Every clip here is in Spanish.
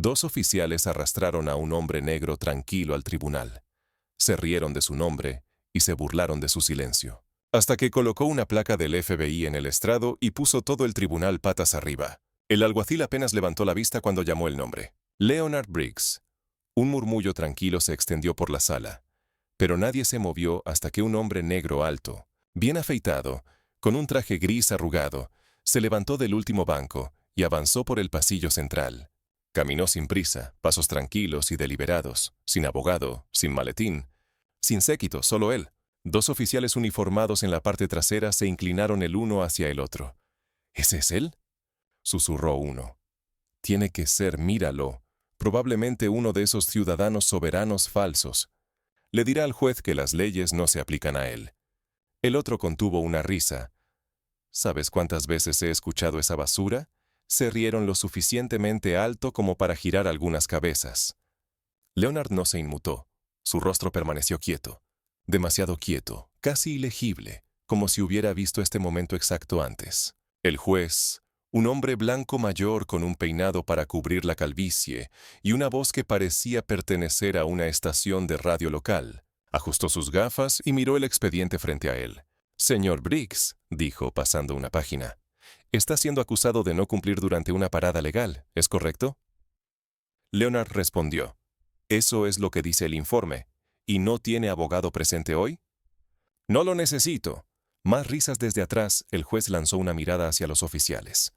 Dos oficiales arrastraron a un hombre negro tranquilo al tribunal. Se rieron de su nombre y se burlaron de su silencio, hasta que colocó una placa del FBI en el estrado y puso todo el tribunal patas arriba. El alguacil apenas levantó la vista cuando llamó el nombre. Leonard Briggs. Un murmullo tranquilo se extendió por la sala, pero nadie se movió hasta que un hombre negro alto, bien afeitado, con un traje gris arrugado, se levantó del último banco y avanzó por el pasillo central. Caminó sin prisa, pasos tranquilos y deliberados, sin abogado, sin maletín, sin séquito, solo él. Dos oficiales uniformados en la parte trasera se inclinaron el uno hacia el otro. ¿Ese es él?, susurró uno. Tiene que ser, míralo, probablemente uno de esos ciudadanos soberanos falsos. Le dirá al juez que las leyes no se aplican a él. El otro contuvo una risa. ¿Sabes cuántas veces he escuchado esa basura? Se rieron lo suficientemente alto como para girar algunas cabezas. Leonard no se inmutó. Su rostro permaneció quieto. Demasiado quieto, casi ilegible, como si hubiera visto este momento exacto antes. El juez, un hombre blanco mayor con un peinado para cubrir la calvicie y una voz que parecía pertenecer a una estación de radio local, ajustó sus gafas y miró el expediente frente a él. «Señor Briggs», dijo, pasando una página, «está siendo acusado de no cumplir durante una parada legal, ¿es correcto?» Leonard respondió, «Eso es lo que dice el informe. ¿Y no tiene abogado presente hoy?» «No lo necesito». Más risas desde atrás, el juez lanzó una mirada hacia los oficiales,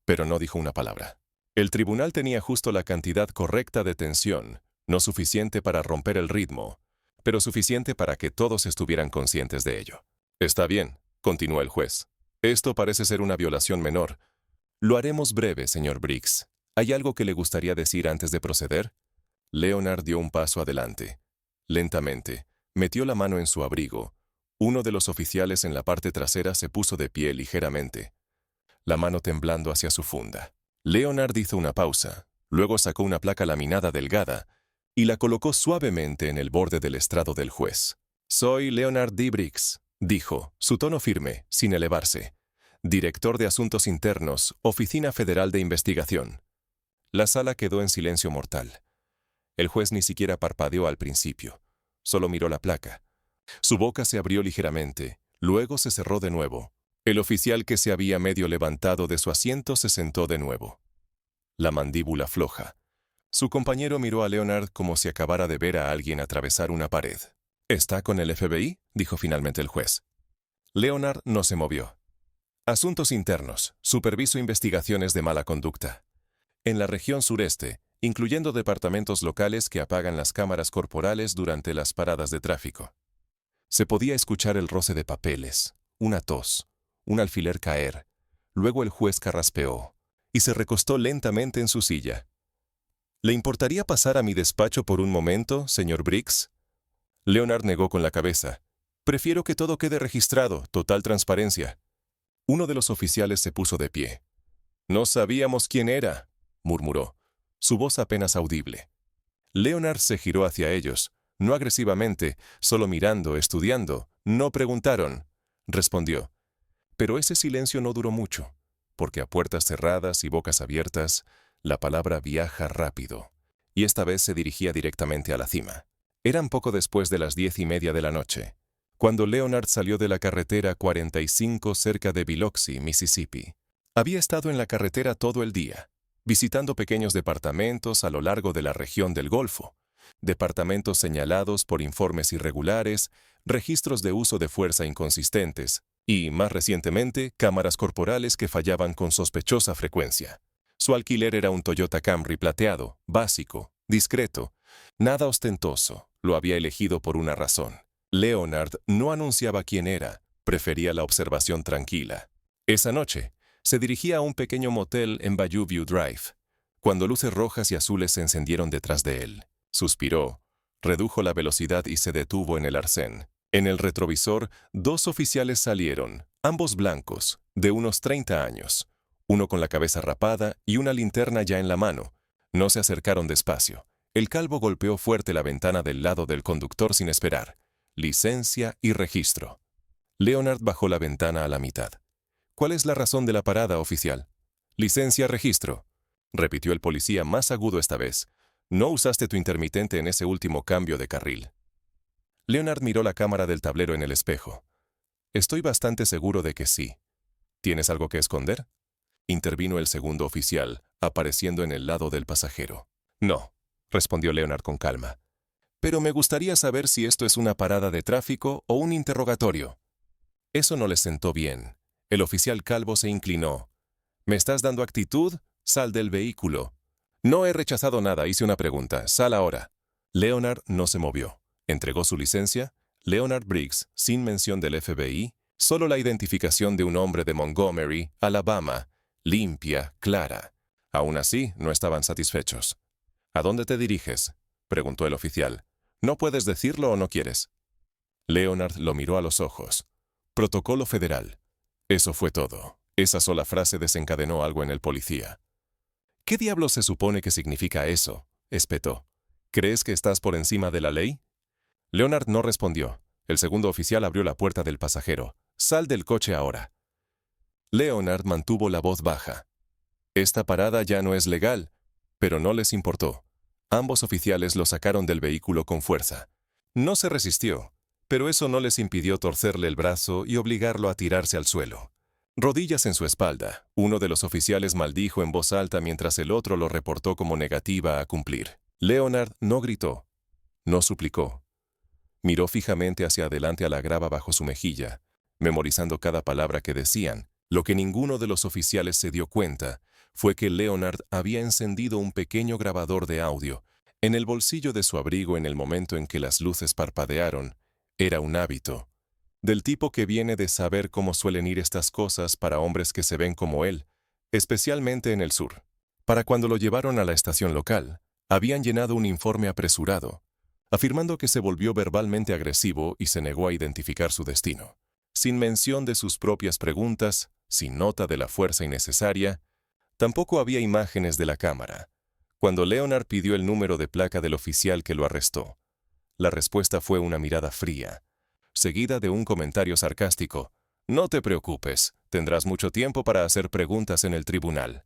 pero no dijo una palabra. El tribunal tenía justo la cantidad correcta de tensión, no suficiente para romper el ritmo, pero suficiente para que todos estuvieran conscientes de ello. «Está bien», continuó el juez. «Esto parece ser una violación menor. Lo haremos breve, señor Briggs. ¿Hay algo que le gustaría decir antes de proceder?» Leonard dio un paso adelante. Lentamente, metió la mano en su abrigo. Uno de los oficiales en la parte trasera se puso de pie ligeramente, la mano temblando hacia su funda. Leonard hizo una pausa, luego sacó una placa laminada delgada y la colocó suavemente en el borde del estrado del juez. «Soy Leonard D. Briggs», dijo, su tono firme, sin elevarse. «Director de Asuntos Internos, Oficina Federal de Investigación». La sala quedó en silencio mortal. El juez ni siquiera parpadeó al principio, solo miró la placa. Su boca se abrió ligeramente, luego se cerró de nuevo. El oficial que se había medio levantado de su asiento se sentó de nuevo, la mandíbula floja. Su compañero miró a Leonard como si acabara de ver a alguien atravesar una pared. «¿Está con el FBI?», dijo finalmente el juez. Leonard no se movió. «Asuntos internos, superviso investigaciones de mala conducta. En la región sureste, incluyendo departamentos locales que apagan las cámaras corporales durante las paradas de tráfico». Se podía escuchar el roce de papeles, una tos, un alfiler caer. Luego el juez carraspeó y se recostó lentamente en su silla. «¿Le importaría pasar a mi despacho por un momento, señor Briggs?» Leonard negó con la cabeza. «Prefiero que todo quede registrado, total transparencia». Uno de los oficiales se puso de pie. «No sabíamos quién era», murmuró, su voz apenas audible. Leonard se giró hacia ellos, no agresivamente, solo mirando, estudiando. «No preguntaron», respondió. Pero ese silencio no duró mucho, porque a puertas cerradas y bocas abiertas, la palabra viaja rápido, y esta vez se dirigía directamente a la cima. Eran poco después de las 10:30 de la noche, cuando Leonard salió de la carretera 45 cerca de Biloxi, Mississippi. Había estado en la carretera todo el día, visitando pequeños departamentos a lo largo de la región del Golfo, departamentos señalados por informes irregulares, registros de uso de fuerza inconsistentes y, más recientemente, cámaras corporales que fallaban con sospechosa frecuencia. Su alquiler era un Toyota Camry plateado, básico, discreto, nada ostentoso. Lo había elegido por una razón. Leonard no anunciaba quién era, prefería la observación tranquila. Esa noche, se dirigía a un pequeño motel en Bayou View Drive, cuando luces rojas y azules se encendieron detrás de él. Suspiró, redujo la velocidad y se detuvo en el arcén. En el retrovisor, dos oficiales salieron, ambos blancos, de unos 30 años, uno con la cabeza rapada y una linterna ya en la mano. No se acercaron despacio. El calvo golpeó fuerte la ventana del lado del conductor sin esperar. «Licencia y registro». Leonard bajó la ventana a la mitad. «¿Cuál es la razón de la parada, oficial?» «Licencia, registro». repitió el policía más agudo esta vez. No usaste tu intermitente en ese último cambio de carril. Leonard miró la cámara del tablero en el espejo. Estoy bastante seguro de que sí. ¿Tienes algo que esconder? Intervino el segundo oficial, apareciendo en el lado del pasajero. No, respondió Leonard con calma. Pero me gustaría saber si esto es una parada de tráfico o un interrogatorio. Eso no le sentó bien. El oficial calvo se inclinó. ¿Me estás dando actitud? Sal del vehículo. No he rechazado nada, hice una pregunta. Sal ahora. Leonard no se movió. Entregó su licencia. Leonard Briggs, sin mención del FBI, solo la identificación de un hombre de Montgomery, Alabama, limpia, clara. Aún así, no estaban satisfechos. ¿A dónde te diriges?, preguntó el oficial. ¿No puedes decirlo o no quieres? Leonard lo miró a los ojos. Protocolo federal. Eso fue todo. Esa sola frase desencadenó algo en el policía. ¿Qué diablos se supone que significa eso?, espetó. ¿Crees que estás por encima de la ley? Leonard no respondió. El segundo oficial abrió la puerta del pasajero. Sal del coche ahora. Leonard mantuvo la voz baja. Esta parada ya no es legal, pero no les importó. Ambos oficiales lo sacaron del vehículo con fuerza. No se resistió, pero eso no les impidió torcerle el brazo y obligarlo a tirarse al suelo. Rodillas en su espalda, uno de los oficiales maldijo en voz alta mientras el otro lo reportó como negativa a cumplir. Leonard no gritó, no suplicó. Miró fijamente hacia adelante a la grava bajo su mejilla, memorizando cada palabra que decían. Lo que ninguno de los oficiales se dio cuenta fue que Leonard había encendido un pequeño grabador de audio en el bolsillo de su abrigo en el momento en que las luces parpadearon. Era un hábito, del tipo que viene de saber cómo suelen ir estas cosas para hombres que se ven como él, especialmente en el sur. Para cuando lo llevaron a la estación local, habían llenado un informe apresurado, afirmando que se volvió verbalmente agresivo y se negó a identificar su destino. Sin mención de sus propias preguntas, sin nota de la fuerza innecesaria, tampoco había imágenes de la cámara. Cuando Leonard pidió el número de placa del oficial que lo arrestó, la respuesta fue una mirada fría, seguida de un comentario sarcástico. No te preocupes, tendrás mucho tiempo para hacer preguntas en el tribunal.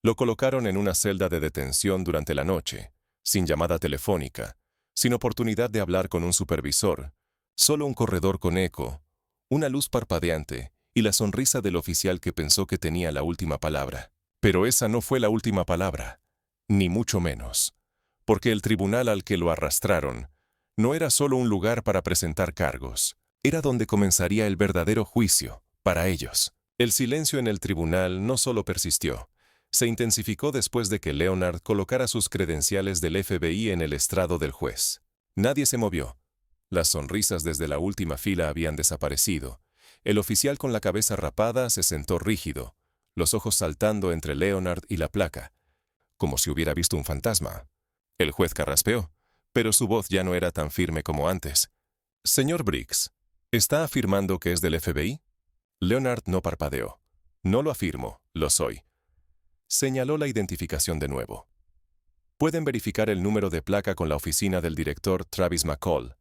Lo colocaron en una celda de detención durante la noche, sin llamada telefónica, sin oportunidad de hablar con un supervisor, solo un corredor con eco, una luz parpadeante y la sonrisa del oficial que pensó que tenía la última palabra. Pero esa no fue la última palabra, ni mucho menos, porque el tribunal al que lo arrastraron no era solo un lugar para presentar cargos, era donde comenzaría el verdadero juicio, para ellos. El silencio en el tribunal no solo persistió, se intensificó después de que Leonard colocara sus credenciales del FBI en el estrado del juez. Nadie se movió. Las sonrisas desde la última fila habían desaparecido. El oficial con la cabeza rapada se sentó rígido, los ojos saltando entre Leonard y la placa, como si hubiera visto un fantasma. El juez carraspeó, pero su voz ya no era tan firme como antes. Señor Briggs, ¿está afirmando que es del FBI? Leonard no parpadeó. No lo afirmo, lo soy. Señaló la identificación de nuevo. Pueden verificar el número de placa con la oficina del director Travis McCall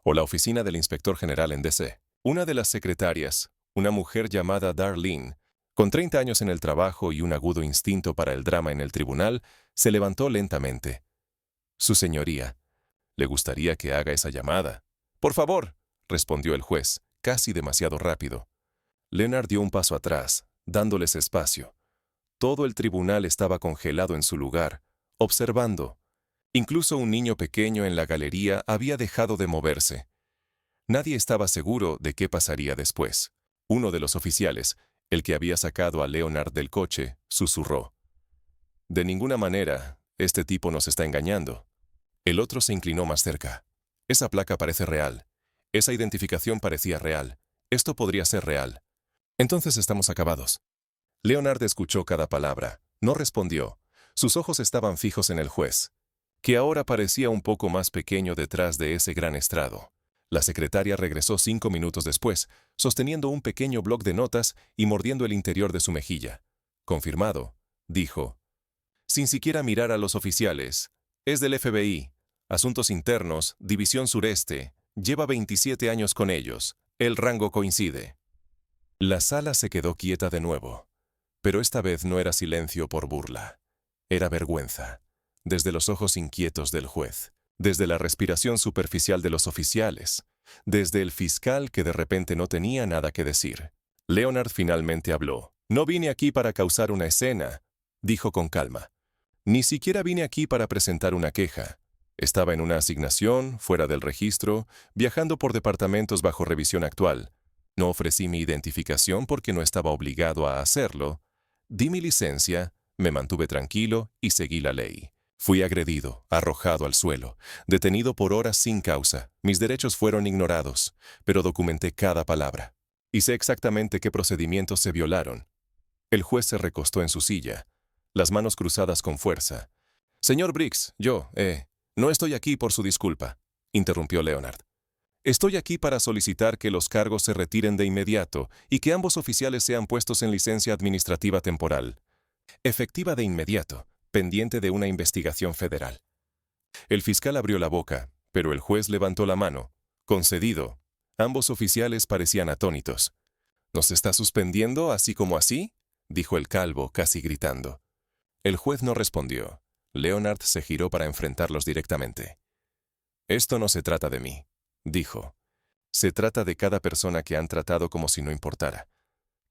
o la oficina del inspector general en D.C. Una de las secretarias, una mujer llamada Darlene, con 30 años en el trabajo y un agudo instinto para el drama en el tribunal, se levantó lentamente. Su señoría, ¿le gustaría que haga esa llamada? Por favor, respondió el juez, casi demasiado rápido. Leonard dio un paso atrás, dándoles espacio. Todo el tribunal estaba congelado en su lugar, observando. Incluso un niño pequeño en la galería había dejado de moverse. Nadie estaba seguro de qué pasaría después. Uno de los oficiales, el que había sacado a Leonard del coche, susurró. De ninguna manera, este tipo nos está engañando. El otro se inclinó más cerca. Esa placa parece real. Esa identificación parecía real. Esto podría ser real. Entonces estamos acabados. Leonard escuchó cada palabra. No respondió. Sus ojos estaban fijos en el juez, que ahora parecía un poco más pequeño detrás de ese gran estrado. La secretaria regresó 5 minutos después, sosteniendo un pequeño bloc de notas y mordiendo el interior de su mejilla. Confirmado, dijo, sin siquiera mirar a los oficiales. Es del FBI, Asuntos Internos, División Sureste. Lleva 27 años con ellos. El rango coincide. La sala se quedó quieta de nuevo, pero esta vez no era silencio por burla. Era vergüenza. Desde los ojos inquietos del juez, desde la respiración superficial de los oficiales, desde el fiscal que de repente no tenía nada que decir. Leonard finalmente habló. «No vine aquí para causar una escena», dijo con calma. «Ni siquiera vine aquí para presentar una queja. Estaba en una asignación, fuera del registro, viajando por departamentos bajo revisión actual. No ofrecí mi identificación porque no estaba obligado a hacerlo. Di mi licencia, me mantuve tranquilo y seguí la ley. Fui agredido, arrojado al suelo, detenido por horas sin causa. Mis derechos fueron ignorados, pero documenté cada palabra. Y sé exactamente qué procedimientos se violaron». El juez se recostó en su silla, las manos cruzadas con fuerza. «Señor Briggs, no estoy aquí por su disculpa», interrumpió Leonard. «Estoy aquí para solicitar que los cargos se retiren de inmediato y que ambos oficiales sean puestos en licencia administrativa temporal. Efectiva de inmediato, pendiente de una investigación federal». El fiscal abrió la boca, pero el juez levantó la mano. «Concedido». Ambos oficiales parecían atónitos. «¿Nos está suspendiendo así como así?», dijo el calvo, casi gritando. El juez no respondió. Leonard se giró para enfrentarlos directamente. «Esto no se trata de mí», dijo. «Se trata de cada persona que han tratado como si no importara.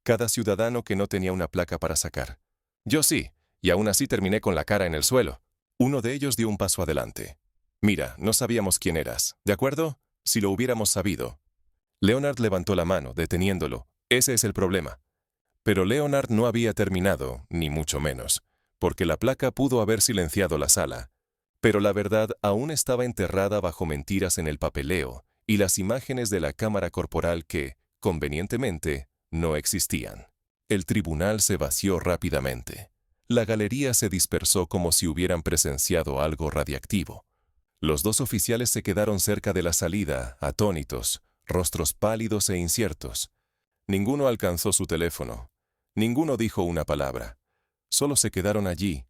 Cada ciudadano que no tenía una placa para sacar. Yo sí, y aún así terminé con la cara en el suelo». Uno de ellos dio un paso adelante. «Mira, no sabíamos quién eras, ¿de acuerdo? Si lo hubiéramos sabido». Leonard levantó la mano, deteniéndolo. «Ese es el problema». Pero Leonard no había terminado, ni mucho menos, porque la placa pudo haber silenciado la sala. Pero la verdad aún estaba enterrada bajo mentiras en el papeleo y las imágenes de la cámara corporal que, convenientemente, no existían. El tribunal se vació rápidamente. La galería se dispersó como si hubieran presenciado algo radiactivo. Los dos oficiales se quedaron cerca de la salida, atónitos, rostros pálidos e inciertos. Ninguno alcanzó su teléfono. Ninguno dijo una palabra. Solo se quedaron allí,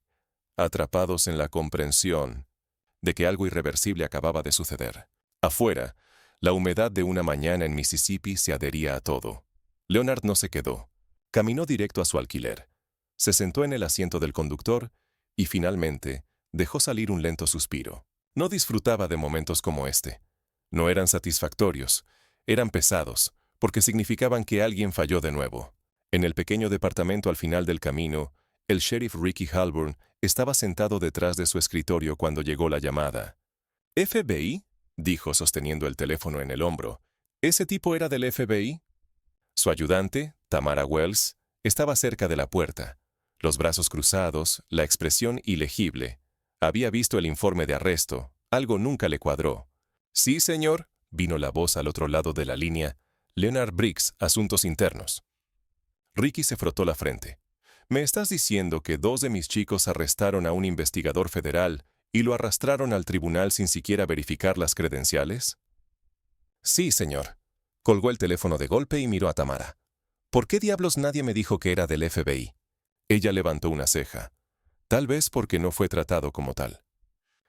atrapados en la comprensión de que algo irreversible acababa de suceder. Afuera, la humedad de una mañana en Mississippi se adhería a todo. Leonard no se quedó. Caminó directo a su alquiler. Se sentó en el asiento del conductor y, finalmente, dejó salir un lento suspiro. No disfrutaba de momentos como este. No eran satisfactorios, eran pesados, porque significaban que alguien falló de nuevo. En el pequeño departamento al final del camino, el sheriff Ricky Halburn estaba sentado detrás de su escritorio cuando llegó la llamada. «¿FBI?», dijo sosteniendo el teléfono en el hombro. «¿Ese tipo era del FBI?». Su ayudante, Tamara Wells, estaba cerca de la puerta. Los brazos cruzados, la expresión ilegible. Había visto el informe de arresto. Algo nunca le cuadró. «Sí, señor», vino la voz al otro lado de la línea. «Leonard Briggs, Asuntos Internos». Ricky se frotó la frente. «¿Me estás diciendo que 2 de mis chicos arrestaron a un investigador federal y lo arrastraron al tribunal sin siquiera verificar las credenciales?» «Sí, señor». Colgó el teléfono de golpe y miró a Tamara. «¿Por qué diablos nadie me dijo que era del FBI?» Ella levantó una ceja. Tal vez porque no fue tratado como tal.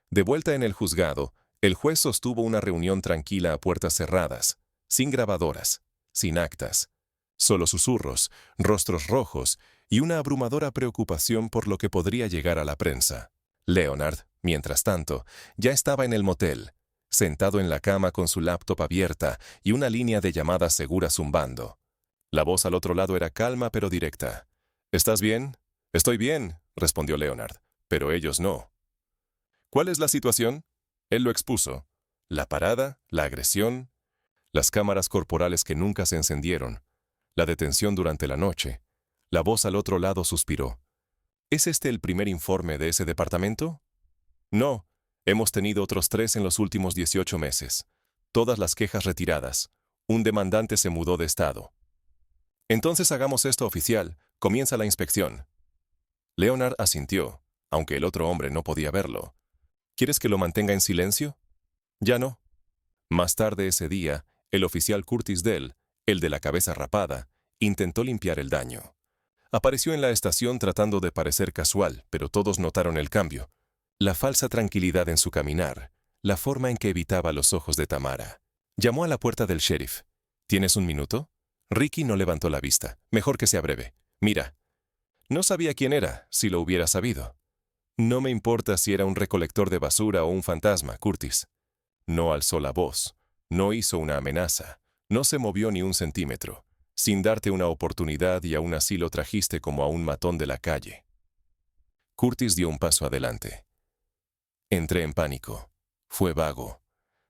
De vuelta en el juzgado, el juez sostuvo una reunión tranquila a puertas cerradas, sin grabadoras, sin actas. Solo susurros, rostros rojos y una abrumadora preocupación por lo que podría llegar a la prensa. Leonard, mientras tanto, ya estaba en el motel, sentado en la cama con su laptop abierta y una línea de llamadas segura zumbando. La voz al otro lado era calma pero directa. «¿Estás bien?» «Estoy bien», respondió Leonard, pero ellos no. «¿Cuál es la situación?» Él lo expuso. La parada, la agresión, las cámaras corporales que nunca se encendieron, la detención durante la noche. La voz al otro lado suspiró. «¿Es este el primer informe de ese departamento?» «No, hemos tenido otros 3 en los últimos 18 meses. Todas las quejas retiradas. Un demandante se mudó de estado». «Entonces hagamos esto oficial. Comienza la inspección». Leonard asintió, aunque el otro hombre no podía verlo. «¿Quieres que lo mantenga en silencio?» «Ya no». Más tarde ese día, el oficial Curtis Dell, el de la cabeza rapada, intentó limpiar el daño. Apareció en la estación tratando de parecer casual, pero todos notaron el cambio. La falsa tranquilidad en su caminar, la forma en que evitaba los ojos de Tamara. Llamó a la puerta del sheriff. «¿Tienes un minuto?» Ricky no levantó la vista. «Mejor que sea breve. Mira». «No sabía quién era, si lo hubiera sabido». No me importa si era un recolector de basura o un fantasma, Curtis. No alzó la voz, no hizo una amenaza, no se movió ni un centímetro, sin darte una oportunidad y aún así lo trajiste como a un matón de la calle. Curtis dio un paso adelante. Entré en pánico. Fue vago.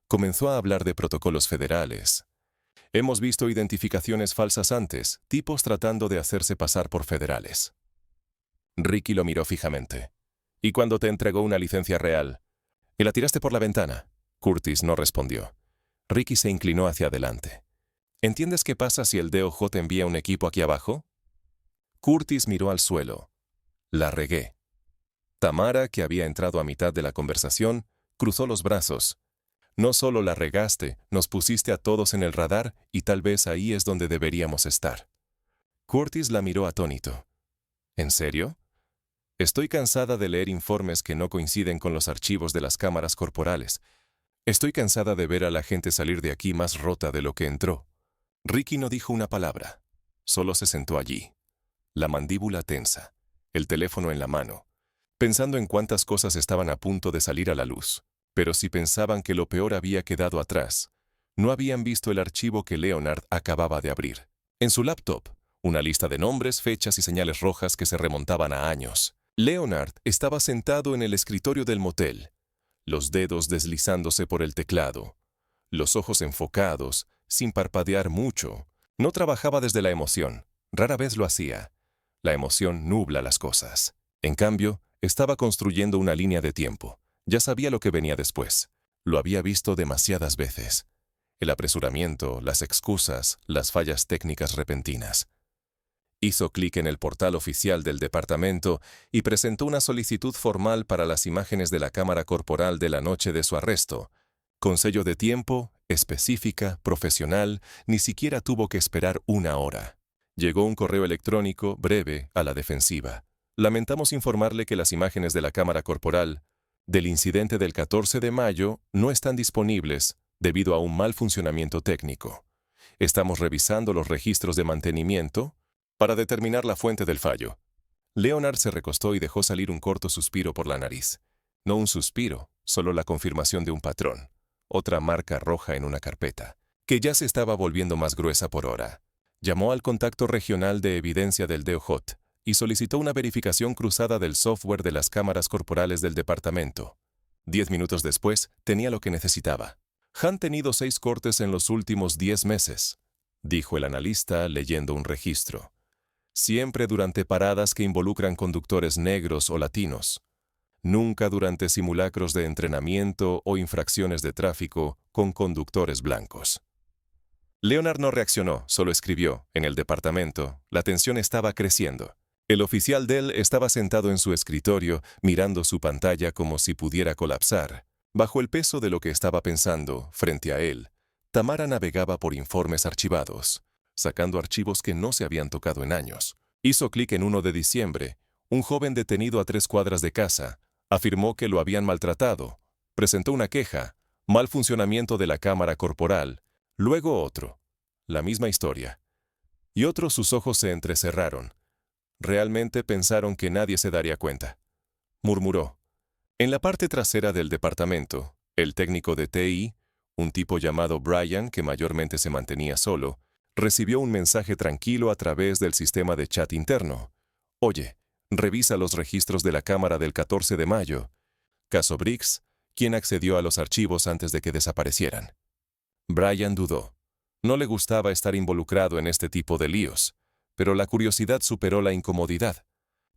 Comenzó a hablar de protocolos federales. Hemos visto identificaciones falsas antes, tipos tratando de hacerse pasar por federales. Ricky lo miró fijamente. ¿Y cuando te entregó una licencia real? ¿Y la tiraste por la ventana? Curtis no respondió. Ricky se inclinó hacia adelante. ¿Entiendes qué pasa si el DOJ te envía un equipo aquí abajo? Curtis miró al suelo. La regué. Tamara, que había entrado a mitad de la conversación, cruzó los brazos. No solo la regaste, nos pusiste a todos en el radar y tal vez ahí es donde deberíamos estar. Curtis la miró atónito. ¿En serio? Estoy cansada de leer informes que no coinciden con los archivos de las cámaras corporales. Estoy cansada de ver a la gente salir de aquí más rota de lo que entró. Ricky no dijo una palabra. Solo se sentó allí, la mandíbula tensa, el teléfono en la mano, pensando en cuántas cosas estaban a punto de salir a la luz. Pero si pensaban que lo peor había quedado atrás, no habían visto el archivo que Leonard acababa de abrir. En su laptop, una lista de nombres, fechas y señales rojas que se remontaban a años. Leonard estaba sentado en el escritorio del motel, los dedos deslizándose por el teclado, los ojos enfocados, sin parpadear mucho. No trabajaba desde la emoción, rara vez lo hacía. La emoción nubla las cosas. En cambio, estaba construyendo una línea de tiempo. Ya sabía lo que venía después. Lo había visto demasiadas veces. El apresuramiento, las excusas, las fallas técnicas repentinas. Hizo clic en el portal oficial del departamento y presentó una solicitud formal para las imágenes de la cámara corporal de la noche de su arresto. Con sello de tiempo, específica, profesional, ni siquiera tuvo que esperar una hora. Llegó un correo electrónico, breve, a la defensiva. Lamentamos informarle que las imágenes de la cámara corporal del incidente del 14 de mayo no están disponibles debido a un mal funcionamiento técnico. Estamos revisando los registros de mantenimiento para determinar la fuente del fallo. Leonard se recostó y dejó salir un corto suspiro por la nariz. No un suspiro, solo la confirmación de un patrón. Otra marca roja en una carpeta, que ya se estaba volviendo más gruesa por hora. Llamó al contacto regional de evidencia del DOJ y solicitó una verificación cruzada del software de las cámaras corporales del departamento. 10 minutos después, tenía lo que necesitaba. Han tenido 6 cortes en los últimos 10 meses, dijo el analista leyendo un registro. Siempre durante paradas que involucran conductores negros o latinos. Nunca durante simulacros de entrenamiento o infracciones de tráfico con conductores blancos. Leonard no reaccionó, solo escribió. En el departamento, la tensión estaba creciendo. El oficial Dell estaba sentado en su escritorio, mirando su pantalla como si pudiera colapsar. Bajo el peso de lo que estaba pensando, frente a él, Tamara navegaba por informes archivados, sacando archivos que no se habían tocado en años. Hizo clic en 1 de diciembre. Un joven detenido a 3 cuadras de casa afirmó que lo habían maltratado. Presentó una queja, mal funcionamiento de la cámara corporal. Luego otro. La misma historia. Y otros sus ojos se entrecerraron. Realmente pensaron que nadie se daría cuenta. Murmuró. En la parte trasera del departamento, el técnico de TI, un tipo llamado Brian, que mayormente se mantenía solo, recibió un mensaje tranquilo a través del sistema de chat interno. Oye, revisa los registros de la cámara del 14 de mayo. Caso Briggs, quien accedió a los archivos antes de que desaparecieran. Brian dudó. No le gustaba estar involucrado en este tipo de líos, pero la curiosidad superó la incomodidad.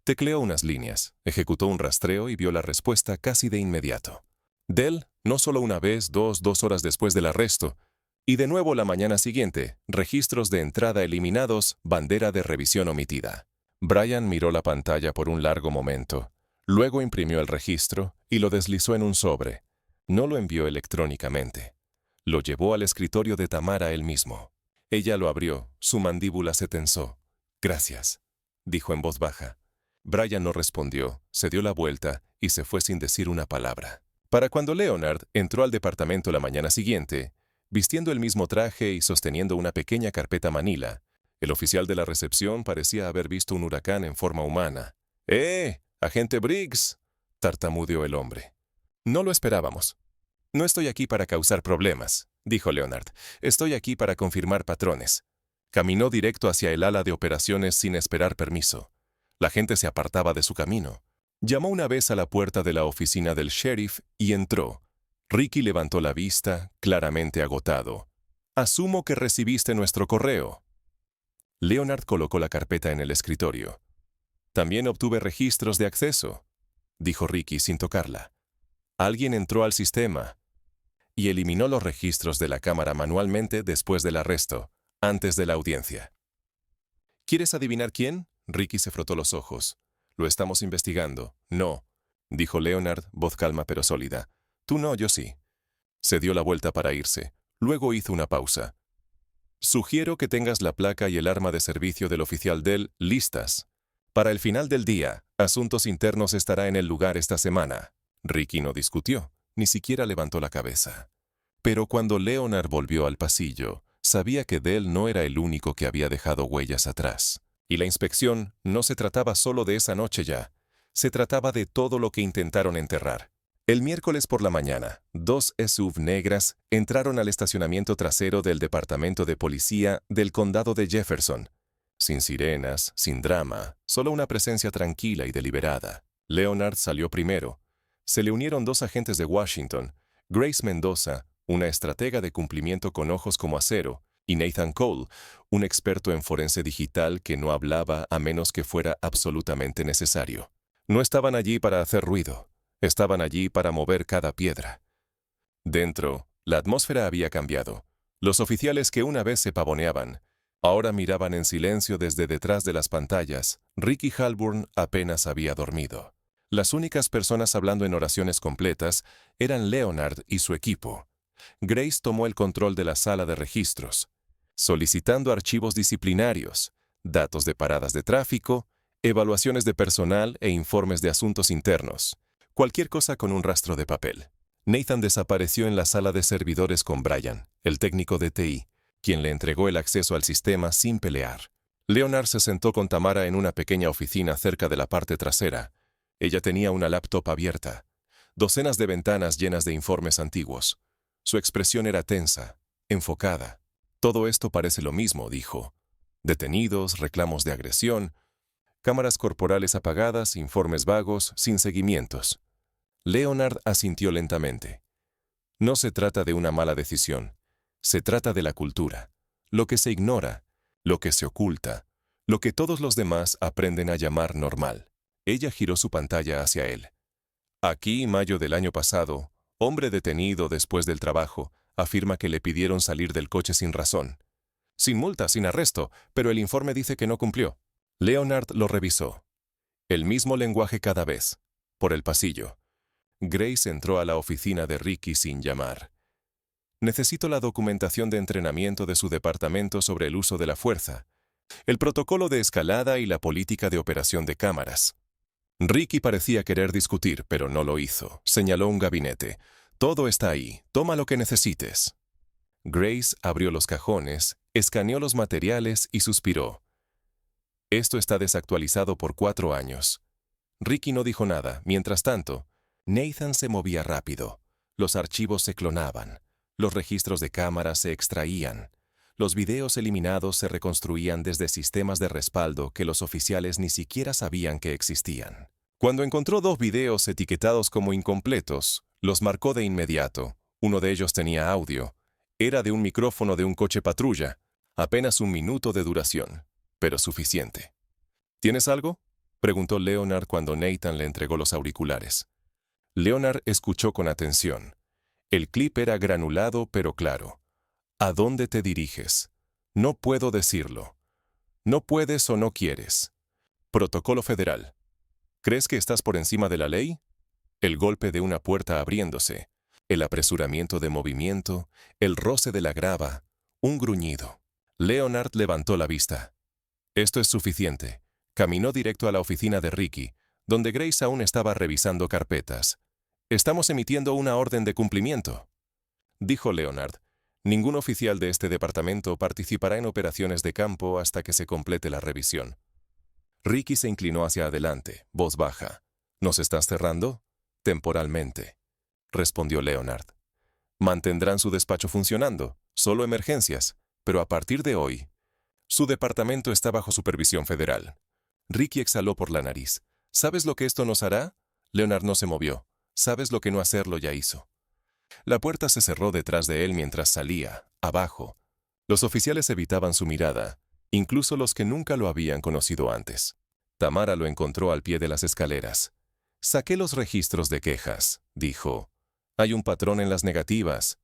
Tecleó unas líneas, ejecutó un rastreo y vio la respuesta casi de inmediato. Dell, no solo una vez, 2 horas después del arresto, y de nuevo la mañana siguiente, registros de entrada eliminados, bandera de revisión omitida. Brian miró la pantalla por un largo momento. Luego imprimió el registro y lo deslizó en un sobre. No lo envió electrónicamente. Lo llevó al escritorio de Tamara él mismo. Ella lo abrió, su mandíbula se tensó. «Gracias», dijo en voz baja. Brian no respondió, se dio la vuelta y se fue sin decir una palabra. Para cuando Leonard entró al departamento la mañana siguiente, vistiendo el mismo traje y sosteniendo una pequeña carpeta manila, el oficial de la recepción parecía haber visto un huracán en forma humana. Agente Briggs! tartamudeó el hombre. No lo esperábamos. No estoy aquí para causar problemas, dijo Leonard. Estoy aquí para confirmar patrones. Caminó directo hacia el ala de operaciones sin esperar permiso. La gente se apartaba de su camino. Llamó una vez a la puerta de la oficina del sheriff y entró. Ricky levantó la vista, claramente agotado. Asumo que recibiste nuestro correo. Leonard colocó la carpeta en el escritorio. También obtuve registros de acceso, dijo Ricky sin tocarla. Alguien entró al sistema y eliminó los registros de la cámara manualmente después del arresto, antes de la audiencia. ¿Quieres adivinar quién? Ricky se frotó los ojos. Lo estamos investigando. No, dijo Leonard, voz calma pero sólida. Tú no, yo sí. Se dio la vuelta para irse. Luego hizo una pausa. Sugiero que tengas la placa y el arma de servicio del oficial Dell listas. Para el final del día, Asuntos Internos estará en el lugar esta semana. Ricky no discutió, ni siquiera levantó la cabeza. Pero cuando Leonard volvió al pasillo, sabía que Dell no era el único que había dejado huellas atrás. Y la inspección no se trataba solo de esa noche ya. Se trataba de todo lo que intentaron enterrar. El miércoles por la mañana, 2 SUV negras entraron al estacionamiento trasero del Departamento de Policía del Condado de Jefferson. Sin sirenas, sin drama, solo una presencia tranquila y deliberada. Leonard salió primero. Se le unieron 2 agentes de Washington, Grace Mendoza, una estratega de cumplimiento con ojos como acero, y Nathan Cole, un experto en forense digital que no hablaba a menos que fuera absolutamente necesario. No estaban allí para hacer ruido. Estaban allí para mover cada piedra. Dentro, la atmósfera había cambiado. Los oficiales que una vez se pavoneaban, ahora miraban en silencio desde detrás de las pantallas. Ricky Halburn apenas había dormido. Las únicas personas hablando en oraciones completas eran Leonard y su equipo. Grace tomó el control de la sala de registros, solicitando archivos disciplinarios, datos de paradas de tráfico, evaluaciones de personal e informes de asuntos internos. Cualquier cosa con un rastro de papel. Nathan desapareció en la sala de servidores con Brian, el técnico de TI, quien le entregó el acceso al sistema sin pelear. Leonard se sentó con Tamara en una pequeña oficina cerca de la parte trasera. Ella tenía una laptop abierta, docenas de ventanas llenas de informes antiguos. Su expresión era tensa, enfocada. Todo esto parece lo mismo, dijo. Detenidos, reclamos de agresión, cámaras corporales apagadas, informes vagos, sin seguimientos. Leonard asintió lentamente. No se trata de una mala decisión. Se trata de la cultura. Lo que se ignora, lo que se oculta, lo que todos los demás aprenden a llamar normal. Ella giró su pantalla hacia él. Aquí, mayo del año pasado, hombre detenido después del trabajo, afirma que le pidieron salir del coche sin razón. Sin multa, sin arresto, pero el informe dice que no cumplió. Leonard lo revisó. El mismo lenguaje cada vez. Por el pasillo. Grace entró a la oficina de Ricky sin llamar. Necesito la documentación de entrenamiento de su departamento sobre el uso de la fuerza, el protocolo de escalada y la política de operación de cámaras. Ricky parecía querer discutir, pero no lo hizo. Señaló un gabinete. Todo está ahí. Toma lo que necesites. Grace abrió los cajones, escaneó los materiales y suspiró. Esto está desactualizado por 4 años. Ricky no dijo nada. Mientras tanto, Nathan se movía rápido. Los archivos se clonaban. Los registros de cámara se extraían. Los videos eliminados se reconstruían desde sistemas de respaldo que los oficiales ni siquiera sabían que existían. Cuando encontró 2 videos etiquetados como incompletos, los marcó de inmediato. Uno de ellos tenía audio. Era de un micrófono de un coche patrulla. Apenas 1 minuto de duración, pero suficiente. ¿Tienes algo?, preguntó Leonard cuando Nathan le entregó los auriculares. Leonard escuchó con atención. El clip era granulado pero claro. ¿A dónde te diriges? No puedo decirlo. No puedes o no quieres. Protocolo federal. ¿Crees que estás por encima de la ley? El golpe de una puerta abriéndose, el apresuramiento de movimiento, el roce de la grava, un gruñido. Leonard levantó la vista. Esto es suficiente. Caminó directo a la oficina de Ricky, donde Grace aún estaba revisando carpetas. Estamos emitiendo una orden de cumplimiento, dijo Leonard. Ningún oficial de este departamento participará en operaciones de campo hasta que se complete la revisión. Ricky se inclinó hacia adelante, voz baja. ¿Nos estás cerrando? Temporalmente, respondió Leonard. Mantendrán su despacho funcionando, solo emergencias, pero a partir de hoy, su departamento está bajo supervisión federal. Ricky exhaló por la nariz. ¿Sabes lo que esto nos hará? Leonard no se movió. ¿Sabes lo que no hacerlo ya hizo? La puerta se cerró detrás de él mientras salía, abajo. Los oficiales evitaban su mirada, incluso los que nunca lo habían conocido antes. Tamara lo encontró al pie de las escaleras. Saqué los registros de quejas, dijo. Hay un patrón en las negativas.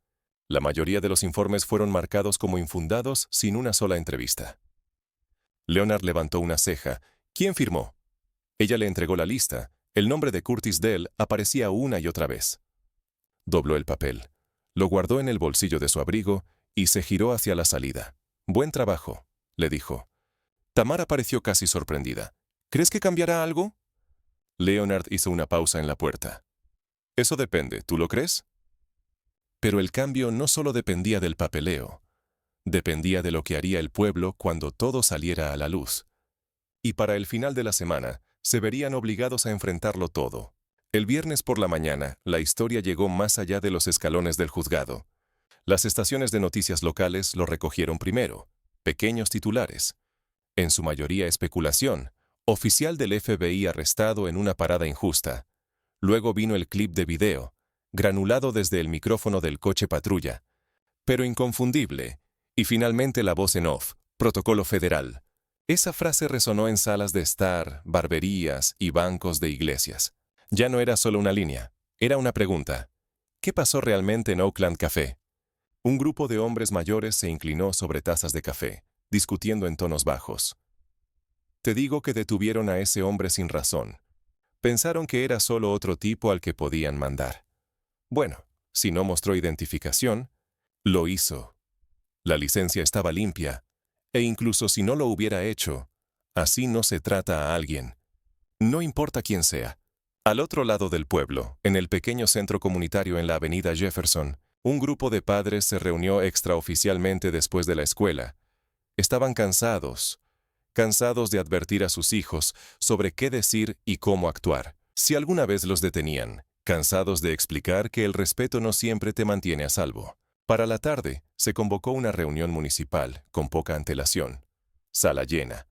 La mayoría de los informes fueron marcados como infundados sin una sola entrevista. Leonard levantó una ceja. ¿Quién firmó? Ella le entregó la lista. El nombre de Curtis Dell aparecía una y otra vez. Dobló el papel, lo guardó en el bolsillo de su abrigo y se giró hacia la salida. Buen trabajo, le dijo. Tamara pareció casi sorprendida. ¿Crees que cambiará algo? Leonard hizo una pausa en la puerta. Eso depende, ¿tú lo crees? Pero el cambio no solo dependía del papeleo, dependía de lo que haría el pueblo cuando todo saliera a la luz. Y para el final de la semana, se verían obligados a enfrentarlo todo. El viernes por la mañana, la historia llegó más allá de los escalones del juzgado. Las estaciones de noticias locales lo recogieron primero, pequeños titulares. En su mayoría especulación, oficial del FBI arrestado en una parada injusta. Luego vino el clip de video, granulado desde el micrófono del coche patrulla, pero inconfundible, y finalmente la voz en off, protocolo federal. Esa frase resonó en salas de estar, barberías y bancos de iglesias. Ya no era solo una línea, era una pregunta. ¿Qué pasó realmente en Oakland Café? Un grupo de hombres mayores se inclinó sobre tazas de café, discutiendo en tonos bajos. Te digo que detuvieron a ese hombre sin razón. Pensaron que era solo otro tipo al que podían mandar. Bueno, si no mostró identificación, lo hizo. La licencia estaba limpia, e incluso si no lo hubiera hecho, así no se trata a alguien. No importa quién sea. Al otro lado del pueblo, en el pequeño centro comunitario en la avenida Jefferson, un grupo de padres se reunió extraoficialmente después de la escuela. Estaban cansados de advertir a sus hijos sobre qué decir y cómo actuar, si alguna vez los detenían, cansados de explicar que el respeto no siempre te mantiene a salvo. Para la tarde, se convocó una reunión municipal, con poca antelación. Sala llena.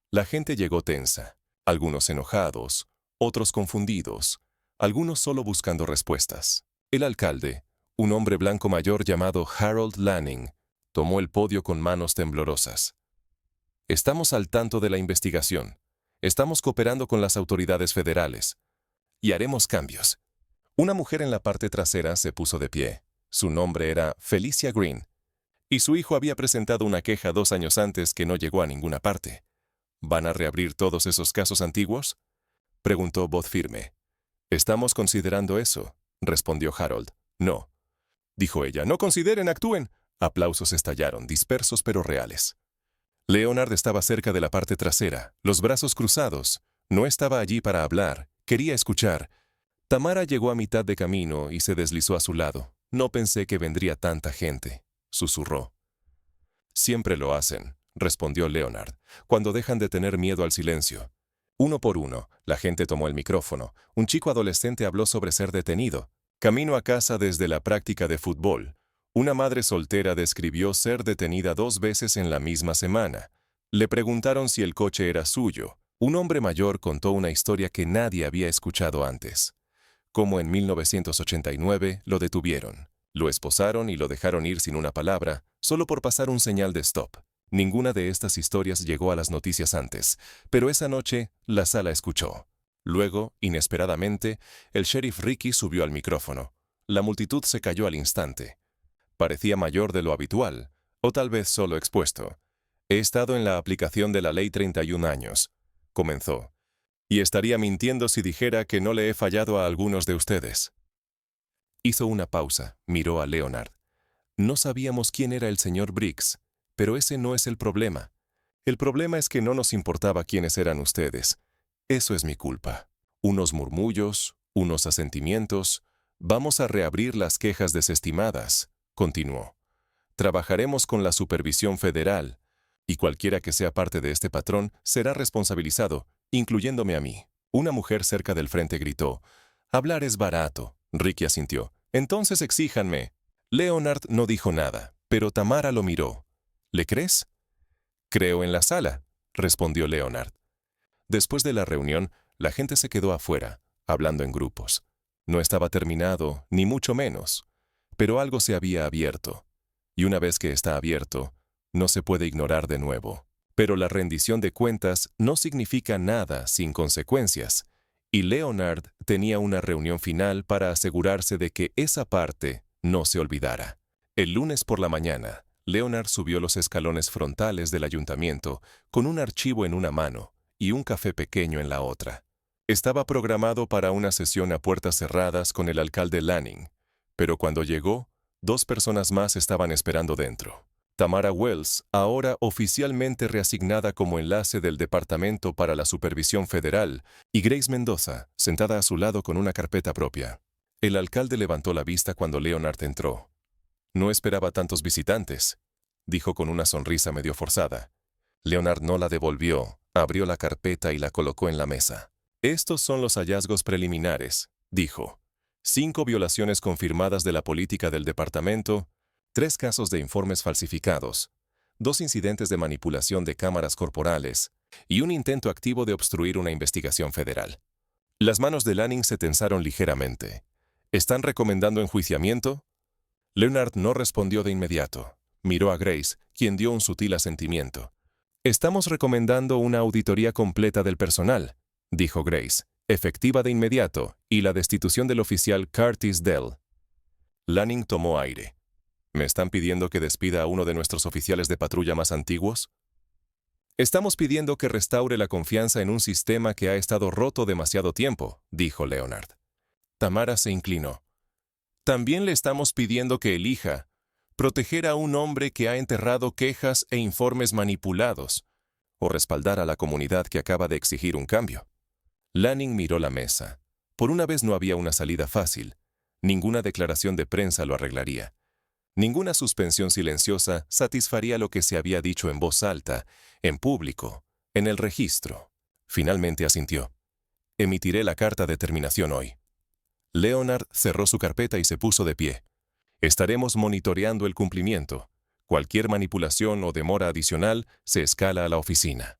La gente llegó tensa, algunos enojados, otros confundidos, algunos solo buscando respuestas. El alcalde, un hombre blanco mayor llamado Harold Lanning, tomó el podio con manos temblorosas. Estamos al tanto de la investigación. Estamos cooperando con las autoridades federales. Y haremos cambios. Una mujer en la parte trasera se puso de pie. Su nombre era Felicia Green. Y su hijo había presentado una queja 2 años antes que no llegó a ninguna parte. ¿Van a reabrir todos esos casos antiguos? Preguntó voz firme. Estamos considerando eso, respondió Harold. No. Dijo ella. No consideren, actúen. Aplausos estallaron, dispersos pero reales. Leonard estaba cerca de la parte trasera, los brazos cruzados. No estaba allí para hablar, quería escuchar. Tamara llegó a mitad de camino y se deslizó a su lado. No pensé que vendría tanta gente, susurró. Siempre lo hacen, respondió Leonard, cuando dejan de tener miedo al silencio. Uno por uno, la gente tomó el micrófono. Un chico adolescente habló sobre ser detenido. Camino a casa desde la práctica de fútbol. Una madre soltera describió ser detenida 2 veces en la misma semana. Le preguntaron si el coche era suyo. Un hombre mayor contó una historia que nadie había escuchado antes. Cómo en 1989 lo detuvieron. Lo esposaron y lo dejaron ir sin una palabra, solo por pasar un señal de stop. Ninguna de estas historias llegó a las noticias antes, pero esa noche la sala escuchó. Luego, inesperadamente, el sheriff Ricky subió al micrófono. La multitud se cayó al instante. Parecía mayor de lo habitual, o tal vez solo expuesto. He estado en la aplicación de la ley 31 años, comenzó, y estaría mintiendo si dijera que no le he fallado a algunos de ustedes. Hizo una pausa, miró a Leonard. No sabíamos quién era el señor Briggs, pero ese no es el problema. El problema es que no nos importaba quiénes eran ustedes. Eso es mi culpa. Unos murmullos, unos asentimientos. Vamos a reabrir las quejas desestimadas, continuó. Trabajaremos con la supervisión federal, y cualquiera que sea parte de este patrón será responsabilizado, incluyéndome a mí. Una mujer cerca del frente gritó, Hablar es barato, Ricky asintió. Entonces exíjanme. Leonard no dijo nada, pero Tamara lo miró. ¿Le crees? Creo en la sala, respondió Leonard. Después de la reunión, la gente se quedó afuera, hablando en grupos. No estaba terminado, ni mucho menos, pero algo se había abierto. Y una vez que está abierto, no se puede ignorar de nuevo. Pero la rendición de cuentas no significa nada sin consecuencias, y Leonard tenía una reunión final para asegurarse de que esa parte no se olvidara. El lunes por la mañana, Leonard subió los escalones frontales del ayuntamiento con un archivo en una mano y un café pequeño en la otra. Estaba programado para una sesión a puertas cerradas con el alcalde Lanning, pero cuando llegó, 2 personas más estaban esperando dentro. Tamara Wells, ahora oficialmente reasignada como enlace del Departamento para la Supervisión Federal, y Grace Mendoza, sentada a su lado con una carpeta propia. El alcalde levantó la vista cuando Leonard entró. No esperaba tantos visitantes, dijo con una sonrisa medio forzada. Leonard no la devolvió, abrió la carpeta y la colocó en la mesa. Estos son los hallazgos preliminares, dijo. 5 violaciones confirmadas de la política del departamento, 3 casos de informes falsificados, 2 incidentes de manipulación de cámaras corporales y un intento activo de obstruir una investigación federal. Las manos de Lanning se tensaron ligeramente. ¿Están recomendando enjuiciamiento? Leonard no respondió de inmediato. Miró a Grace, quien dio un sutil asentimiento. Estamos recomendando una auditoría completa del personal, dijo Grace, efectiva de inmediato, y la destitución del oficial Curtis Dell. Lanning tomó aire. ¿Me están pidiendo que despida a uno de nuestros oficiales de patrulla más antiguos? Estamos pidiendo que restaure la confianza en un sistema que ha estado roto demasiado tiempo, dijo Leonard. Tamara se inclinó. También le estamos pidiendo que elija proteger a un hombre que ha enterrado quejas e informes manipulados, o respaldar a la comunidad que acaba de exigir un cambio. Lanning miró la mesa. Por una vez no había una salida fácil. Ninguna declaración de prensa lo arreglaría. Ninguna suspensión silenciosa satisfaría lo que se había dicho en voz alta, en público, en el registro. Finalmente asintió. Emitiré la carta de terminación hoy. Leonard cerró su carpeta y se puso de pie. Estaremos monitoreando el cumplimiento. Cualquier manipulación o demora adicional se escala a la oficina.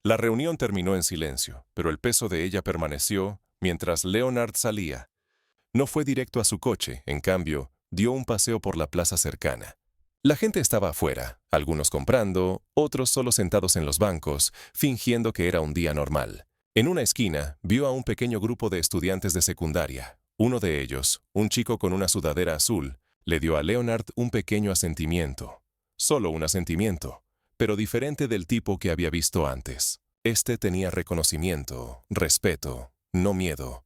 La reunión terminó en silencio, pero el peso de ella permaneció mientras Leonard salía. No fue directo a su coche, en cambio, dio un paseo por la plaza cercana. La gente estaba afuera, algunos comprando, otros solo sentados en los bancos, fingiendo que era un día normal. En una esquina, vio a un pequeño grupo de estudiantes de secundaria. Uno de ellos, un chico con una sudadera azul, le dio a Leonard un pequeño asentimiento. Solo un asentimiento, pero diferente del tipo que había visto antes. Este tenía reconocimiento, respeto, no miedo.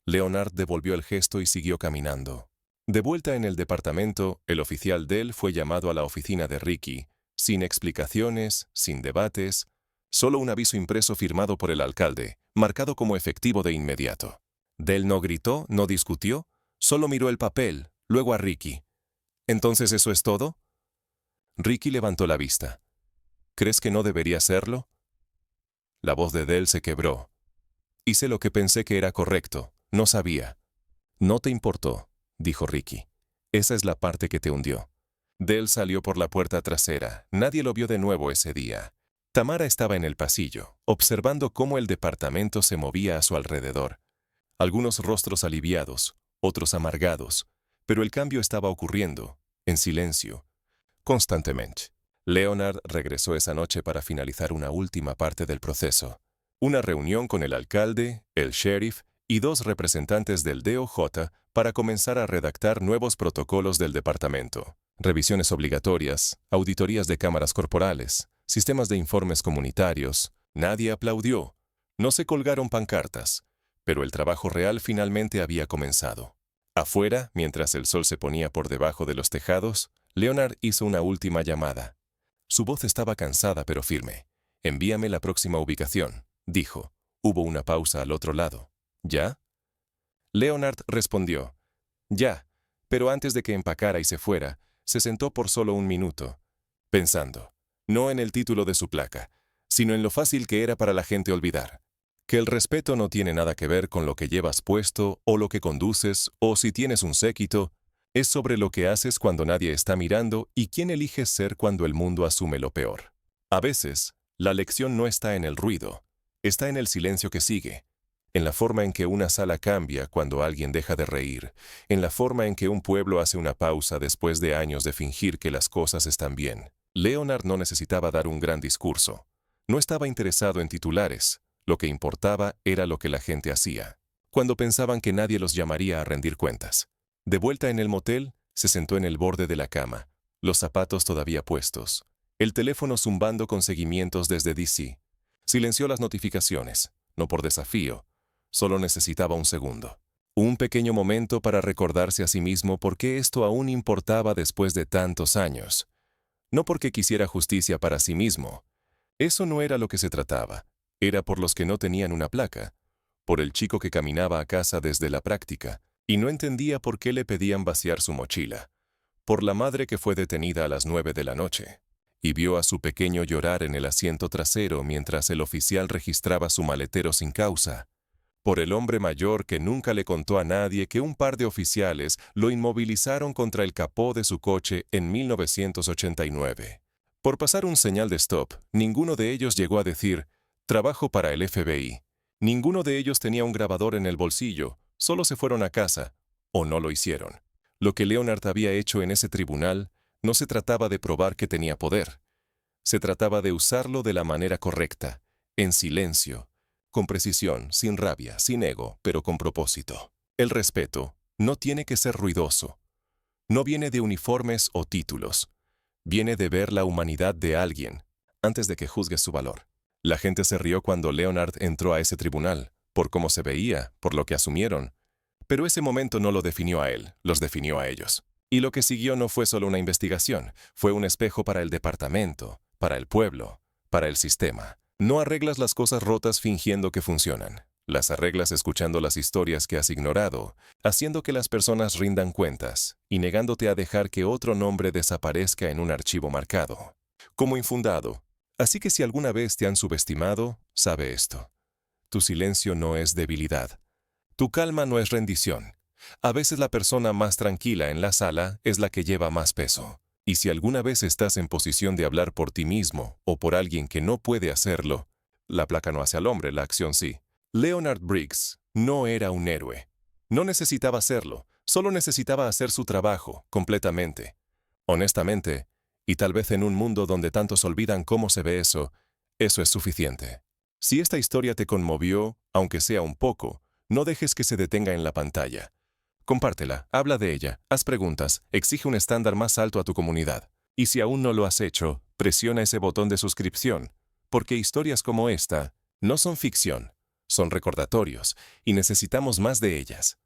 Leonard devolvió el gesto y siguió caminando. De vuelta en el departamento, el oficial Dell fue llamado a la oficina de Ricky, sin explicaciones, sin debates, solo un aviso impreso firmado por el alcalde, marcado como efectivo de inmediato. Dell no gritó, no discutió, solo miró el papel, luego a Ricky. ¿Entonces eso es todo? Ricky levantó la vista. ¿Crees que no debería hacerlo? La voz de Dell se quebró. Hice lo que pensé que era correcto, no sabía. No te importó, dijo Ricky. Esa es la parte que te hundió. Dell salió por la puerta trasera. Nadie lo vio de nuevo ese día. Tamara estaba en el pasillo, observando cómo el departamento se movía a su alrededor. Algunos rostros aliviados, otros amargados, pero el cambio estaba ocurriendo, en silencio, constantemente. Leonard regresó esa noche para finalizar una última parte del proceso. Una reunión con el alcalde, el sheriff y 2 representantes del DOJ para comenzar a redactar nuevos protocolos del departamento. Revisiones obligatorias, auditorías de cámaras corporales, sistemas de informes comunitarios. Nadie aplaudió. No se colgaron pancartas. Pero el trabajo real finalmente había comenzado. Afuera, mientras el sol se ponía por debajo de los tejados, Leonard hizo una última llamada. Su voz estaba cansada pero firme. «Envíame la próxima ubicación», dijo. Hubo una pausa al otro lado. ¿Ya? Leonard respondió. «Ya», pero antes de que empacara y se fuera, se sentó por solo un minuto, pensando, no en el título de su placa, sino en lo fácil que era para la gente olvidar. Que el respeto no tiene nada que ver con lo que llevas puesto o lo que conduces o si tienes un séquito, es sobre lo que haces cuando nadie está mirando y quién eliges ser cuando el mundo asume lo peor. A veces, la lección no está en el ruido, está en el silencio que sigue, en la forma en que una sala cambia cuando alguien deja de reír, en la forma en que un pueblo hace una pausa después de años de fingir que las cosas están bien. Leonard no necesitaba dar un gran discurso. No estaba interesado en titulares. Lo que importaba era lo que la gente hacía, cuando pensaban que nadie los llamaría a rendir cuentas. De vuelta en el motel, se sentó en el borde de la cama, los zapatos todavía puestos, el teléfono zumbando con seguimientos desde DC. Silenció las notificaciones, no por desafío, solo necesitaba un segundo. Un pequeño momento para recordarse a sí mismo por qué esto aún importaba después de tantos años. No porque quisiera justicia para sí mismo. Eso no era lo que se trataba. Era por los que no tenían una placa, por el chico que caminaba a casa desde la práctica y no entendía por qué le pedían vaciar su mochila, por la madre que fue detenida a las 9 de la noche y vio a su pequeño llorar en el asiento trasero mientras el oficial registraba su maletero sin causa, por el hombre mayor que nunca le contó a nadie que un par de oficiales lo inmovilizaron contra el capó de su coche en 1989. Por pasar un señal de stop, ninguno de ellos llegó a decir: trabajo para el FBI. Ninguno de ellos tenía un grabador en el bolsillo, solo se fueron a casa, o no lo hicieron. Lo que Leonard había hecho en ese tribunal no se trataba de probar que tenía poder. Se trataba de usarlo de la manera correcta, en silencio, con precisión, sin rabia, sin ego, pero con propósito. El respeto no tiene que ser ruidoso. No viene de uniformes o títulos. Viene de ver la humanidad de alguien, antes de que juzgues su valor. La gente se rió cuando Leonard entró a ese tribunal, por cómo se veía, por lo que asumieron. Pero ese momento no lo definió a él, los definió a ellos. Y lo que siguió no fue solo una investigación, fue un espejo para el departamento, para el pueblo, para el sistema. No arreglas las cosas rotas fingiendo que funcionan. Las arreglas escuchando las historias que has ignorado, haciendo que las personas rindan cuentas y negándote a dejar que otro nombre desaparezca en un archivo marcado, como infundado. Así que si alguna vez te han subestimado, sabe esto. Tu silencio no es debilidad. Tu calma no es rendición. A veces la persona más tranquila en la sala es la que lleva más peso. Y si alguna vez estás en posición de hablar por ti mismo o por alguien que no puede hacerlo, la placa no hace al hombre, la acción sí. Leonard Briggs no era un héroe. No necesitaba serlo, solo necesitaba hacer su trabajo completamente. Honestamente, y tal vez en un mundo donde tantos olvidan cómo se ve eso es suficiente. Si esta historia te conmovió, aunque sea un poco, no dejes que se detenga en la pantalla. Compártela, habla de ella, haz preguntas, exige un estándar más alto a tu comunidad. Y si aún no lo has hecho, presiona ese botón de suscripción, porque historias como esta no son ficción, son recordatorios, y necesitamos más de ellas.